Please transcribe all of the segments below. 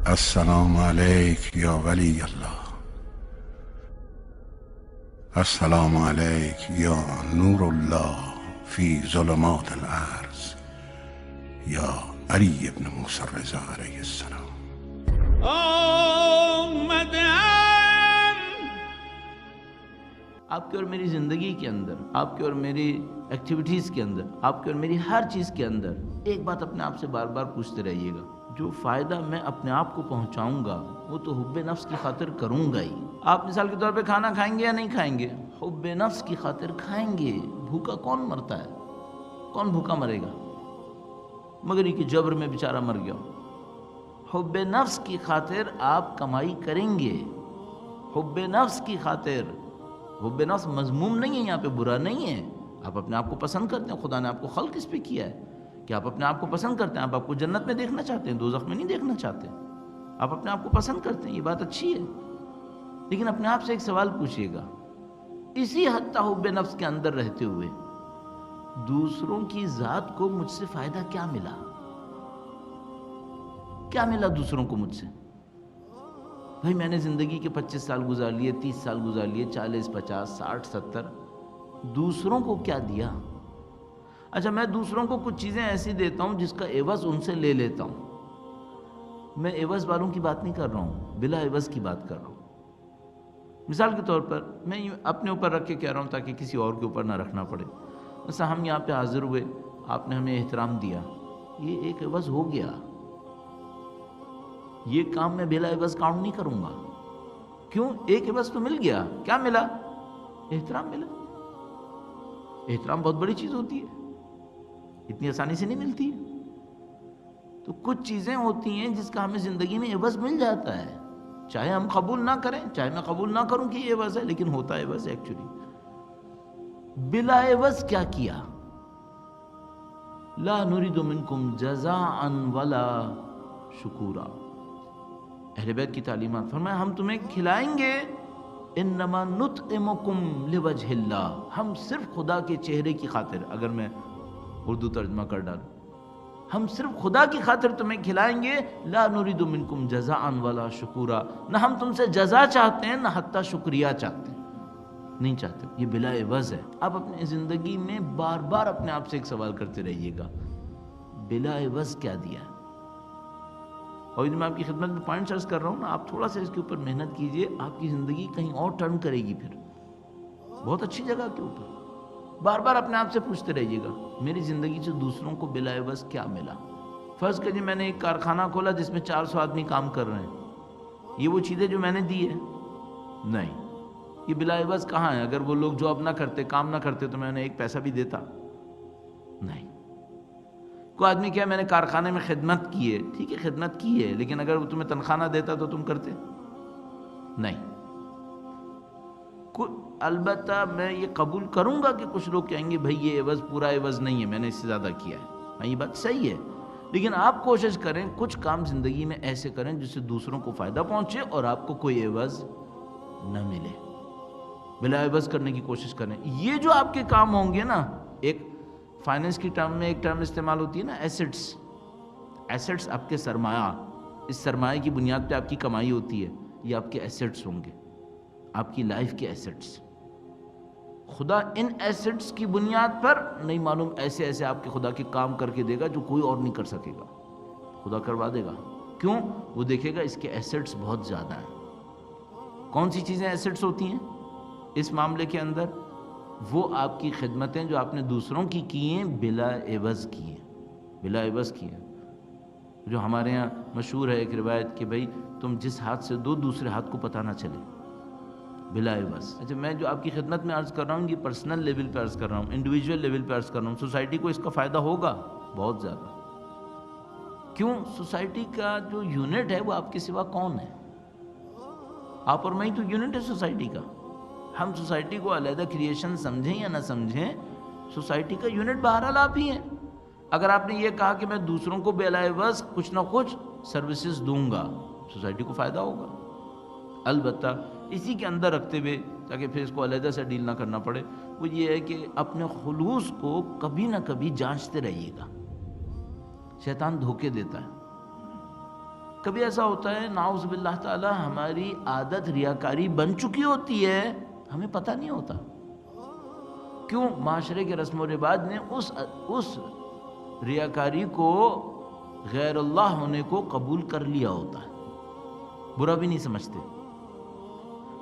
السلام علیک یا ولی اللہ، السلام علیک یا نور اللہ فی ظلمات الارض یا علی ابن موسی الرضا علیہ السلام۔ آپ کی اور میری زندگی کے اندر، آپ کی اور میری ایکٹیویٹیز کے اندر، آپ کی اور میری ہر چیز کے اندر ایک بات اپنے آپ سے بار بار پوچھتے رہیے گا، جو فائدہ میں اپنے آپ کو پہنچاؤں گا وہ تو حب نفس کی خاطر کروں گا ہی۔ آپ مثال کے طور پہ کھانا کھائیں گے یا نہیں کھائیں گے؟ حب نفس کی خاطر کھائیں گے۔ بھوکا کون مرتا ہے؟ کون بھوکا مرے گا؟ مگر یہ کہ جبر میں بیچارہ مر گیا۔ حب نفس کی خاطر آپ کمائی کریں گے، حب نفس کی خاطر۔ حب نفس مذموم نہیں ہے، یہاں پہ برا نہیں ہے۔ آپ اپنے آپ کو پسند کرتے ہیں، خدا نے آپ کو خلق اس پہ کیا ہے کہ آپ اپنے آپ کو پسند کرتے ہیں۔ آپ کو جنت میں دیکھنا چاہتے ہیں، دوزخ میں نہیں دیکھنا چاہتے۔ آپ اپنے آپ کو پسند کرتے ہیں، یہ بات اچھی ہے، لیکن اپنے آپ سے ایک سوال پوچھئے گا، اسی حتی حب نفس کے اندر رہتے ہوئے دوسروں کی ذات کو مجھ سے فائدہ کیا ملا؟ کیا ملا دوسروں کو مجھ سے؟ بھائی میں نے زندگی کے 25 سال گزار لیے، 30 سال گزار لیے، 40، 50، 60، 70، دوسروں کو کیا دیا؟ اچھا میں دوسروں کو کچھ چیزیں ایسی دیتا ہوں جس کا عوض ان سے لے لیتا ہوں۔ میں عوض والوں کی بات نہیں کر رہا ہوں، بلا عوض کی بات کر رہا ہوں۔ مثال کے طور پر میں اپنے اوپر رکھ کے کہہ رہا ہوں تاکہ کسی اور کے اوپر نہ رکھنا پڑے۔ مثلا ہم یہاں پہ حاضر ہوئے، آپ نے ہمیں احترام دیا، یہ ایک عوض ہو گیا۔ یہ کام میں بلا عوض کاؤنٹ نہیں کروں گا۔ کیوں؟ ایک عوض تو مل گیا۔ کیا ملا؟ احترام ملا۔ احترام بہت بڑی چیز ہوتی ہے، اتنی آسانی سے نہیں ملتی ہے۔ تو کچھ چیزیں ہوتی ہیں جس کا ہمیں زندگی میں عوض مل جاتا ہے، چاہے ہم قبول نہ کریں، چاہے میں قبول نہ کروں کہ یہ عوض ہے، لیکن ہوتا ہے عوض ایکچولی۔ بلا عوض کیا کیا؟ لا نريد منکم جزاء ولا شکورا۔ اہل بیت کی تعلیمات، فرمایا ہم تمہیں کھلائیں گے، انما نطعمکم لوجہ اللہ، ہم صرف خدا کے چہرے کی خاطر، اگر میں اردو ترجمہ کر ڈالوں، ہم صرف خدا کی خاطر تمہیں کھلائیں گے۔ لا نريد منکم جزاء ولا شکورا، نہ ہم تم سے جزا چاہتے ہیں، نہ حتی شکریہ چاہتے ہیں، نہیں چاہتے۔ یہ بلا عوض ہے۔ آپ اپنی زندگی میں بار بار اپنے آپ سے ایک سوال کرتے رہیے گا، بلا عوض کیا دیا؟ اور میں آپ کی خدمت میں پوائنٹس عرض کر رہا ہوں نا، آپ تھوڑا سا اس کے اوپر محنت کیجئے، آپ کی زندگی کہیں اور ٹرن کرے گی، پھر بہت اچھی جگہ کے اوپر۔ بار بار اپنے آپ سے پوچھتے رہیے گا، میری زندگی سے دوسروں کو بلا عوض کیا ملا؟ فرض کریے میں نے ایک کارخانہ کھولا جس میں 400 آدمی کام کر رہے ہیں، یہ وہ چیزیں جو میں نے دی ہے؟ نہیں۔ یہ بلا عوض کہاں ہے؟ اگر وہ لوگ جاب نہ کرتے، کام نہ کرتے، تو میں انہیں ایک پیسہ بھی دیتا؟ نہیں۔ کوئی آدمی کیا میں نے کارخانے میں خدمت کی ہے، ٹھیک ہے خدمت کی ہے، لیکن اگر وہ تمہیں تنخواہ نہ دیتا تو تم کرتے؟ نہیں۔ البتہ میں یہ قبول کروں گا کہ کچھ لوگ کہیں گے بھائی یہ عوض پورا عوض نہیں ہے، میں نے اس سے زیادہ کیا ہے، ہاں یہ بات صحیح ہے، لیکن آپ کوشش کریں کچھ کام زندگی میں ایسے کریں جس سے دوسروں کو فائدہ پہنچے اور آپ کو کوئی عوض نہ ملے۔ بلا عوض کرنے کی کوشش کریں۔ یہ جو آپ کے کام ہوں گے نا، ایک فائنینس کی ٹرم میں ایک ٹرم استعمال ہوتی ہے نا، ایسٹس۔ ایسٹس آپ کے سرمایہ، اس سرمایہ کی بنیاد پہ آپ کی کمائی ہوتی ہے، یہ آپ کے ایسٹس ہوں گے، آپ کی لائف کے ایسٹس۔ خدا ان ایسٹس کی بنیاد پر نہیں معلوم ایسے ایسے آپ کے خدا کے کام کر کے دے گا جو کوئی اور نہیں کر سکے گا، خدا کروا دے گا۔ کیوں؟ وہ دیکھے گا اس کے ایسٹس بہت زیادہ ہیں۔ کون سی چیزیں ایسٹس ہوتی ہیں اس معاملے کے اندر؟ وہ آپ کی خدمتیں جو آپ نے دوسروں کی ہیں، بلا عوض کی ہیں، بلا عوض کی ہیں۔ جو ہمارے یہاں مشہور ہے ایک روایت کہ بھائی تم جس ہاتھ سے دو دوسرے ہاتھ کو پتہ نہ چلے، بلا عوض۔ اچھا میں جو آپ کی خدمت میں عرض کر رہا ہوں یہ پرسنل لیول پہ عرض کر رہا ہوں، انڈیویجول لیول پہ عرض کر رہا ہوں۔ سوسائٹی کو اس کا فائدہ ہوگا بہت زیادہ۔ کیوں؟ سوسائٹی کا جو یونٹ ہے وہ آپ کے سوا کون ہے؟ آپ اور میں ہی تو یونٹ ہے سوسائٹی کا۔ ہم سوسائٹی کو علیحدہ کریشن سمجھیں یا نہ سمجھیں، سوسائٹی کا یونٹ بہرحال آپ ہی ہیں۔ اگر آپ نے یہ کہا کہ میں دوسروں کو بلا عوض کچھ نہ کچھ سروسز دوں گا، سوسائٹی کو فائدہ ہوگا۔ البتہ اسی کے اندر رکھتے ہوئے، تاکہ پھر اس کو علیحدہ سے ڈیل نہ کرنا پڑے، وہ یہ ہے کہ اپنے خلوص کو کبھی نہ کبھی جانچتے رہیے گا۔ شیطان دھوکے دیتا ہے، کبھی ایسا ہوتا ہے نعوذ باللہ تعالی ہماری عادت ریاکاری بن چکی ہوتی ہے، ہمیں پتہ نہیں ہوتا کیوں معاشرے کے رسم و رواج نے اس ریاکاری کو غیر اللہ ہونے کو قبول کر لیا ہوتا ہے، برا بھی نہیں سمجھتے۔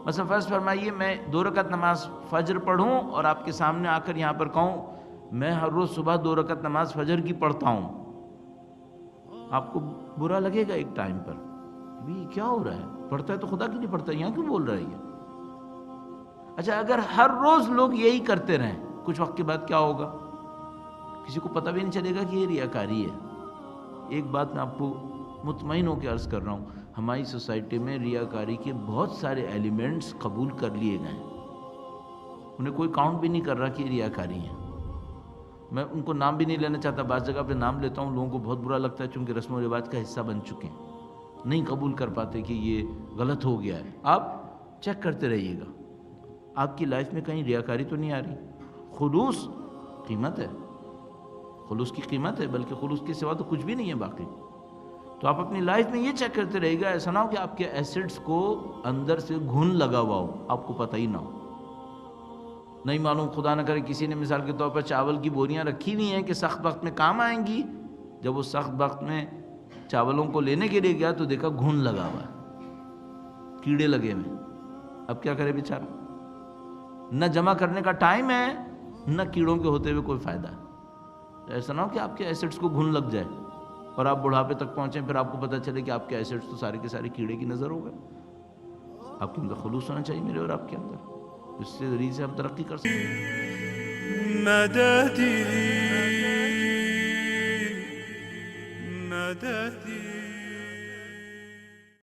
مثلا فرض فرمائیے میں 2 رکعت نماز فجر پڑھوں اور آپ کے سامنے آ کر یہاں پر کہوں میں ہر روز صبح 2 رکعت نماز فجر کی پڑھتا ہوں، آپ کو برا لگے گا ایک ٹائم پر، یہ کیا ہو رہا ہے، پڑھتا ہے تو خدا کی نہیں پڑھتا، یہاں کیوں بول رہا ہے یہ؟ اچھا اگر ہر روز لوگ یہی کرتے رہیں کچھ وقت کے بعد کیا ہوگا؟ کسی کو پتہ بھی نہیں چلے گا کہ یہ ریاکاری ہے۔ ایک بات میں آپ کو مطمئن ہو کے عرض کر رہا ہوں، ہماری سوسائٹی میں ریاکاری کے بہت سارے ایلیمنٹس قبول کر لیے گئے ہیں، انہیں کوئی کاؤنٹ بھی نہیں کر رہا کہ یہ ریاکاری ہیں۔ میں ان کو نام بھی نہیں لینا چاہتا، بعض جگہ پہ نام لیتا ہوں، لوگوں کو بہت برا لگتا ہے چونکہ رسم و رواج کا حصہ بن چکے ہیں، نہیں قبول کر پاتے کہ یہ غلط ہو گیا ہے۔ آپ چیک کرتے رہیے گا آپ کی لائف میں کہیں ریاکاری تو نہیں آ رہی۔ خلوص قیمت ہے، خلوص کی قیمت ہے، بلکہ خلوص کے سوا تو کچھ بھی نہیں ہے باقی۔ تو آپ اپنی لائف میں یہ چیک کرتے رہیے گا، ایسا نہ ہو کہ آپ کے ایسڈز کو اندر سے گھن لگا ہوا ہو، آپ کو پتہ ہی نہ ہو، نہیں معلوم، خدا نہ کرے کسی نے مثال کے طور پر چاول کی بوریاں رکھی ہوئی ہیں کہ سخت وقت میں کام آئیں گی، جب وہ سخت وقت میں چاولوں کو لینے کے لیے گیا تو دیکھا گھن لگا ہوا ہے، کیڑے لگے ہوئے، اب کیا کرے بیچارہ؟ نہ جمع کرنے کا ٹائم ہے، نہ کیڑوں کے ہوتے ہوئے کوئی فائدہ ہے۔ ایسا نہ ہو کہ آپ کے ایسڈز کو گھن لگ جائے اور آپ بڑھاپے تک پہنچیں، پھر آپ کو پتہ چلے کہ آپ کے ایسڈز تو سارے کے سارے کیڑے کی نظر ہو گئے۔ آپ کے اندر خلوص ہونا چاہیے میرے اور آپ کے اندر، اس سے ذریعے سے ہم ترقی کر سکتے ہیں۔ مددی مددی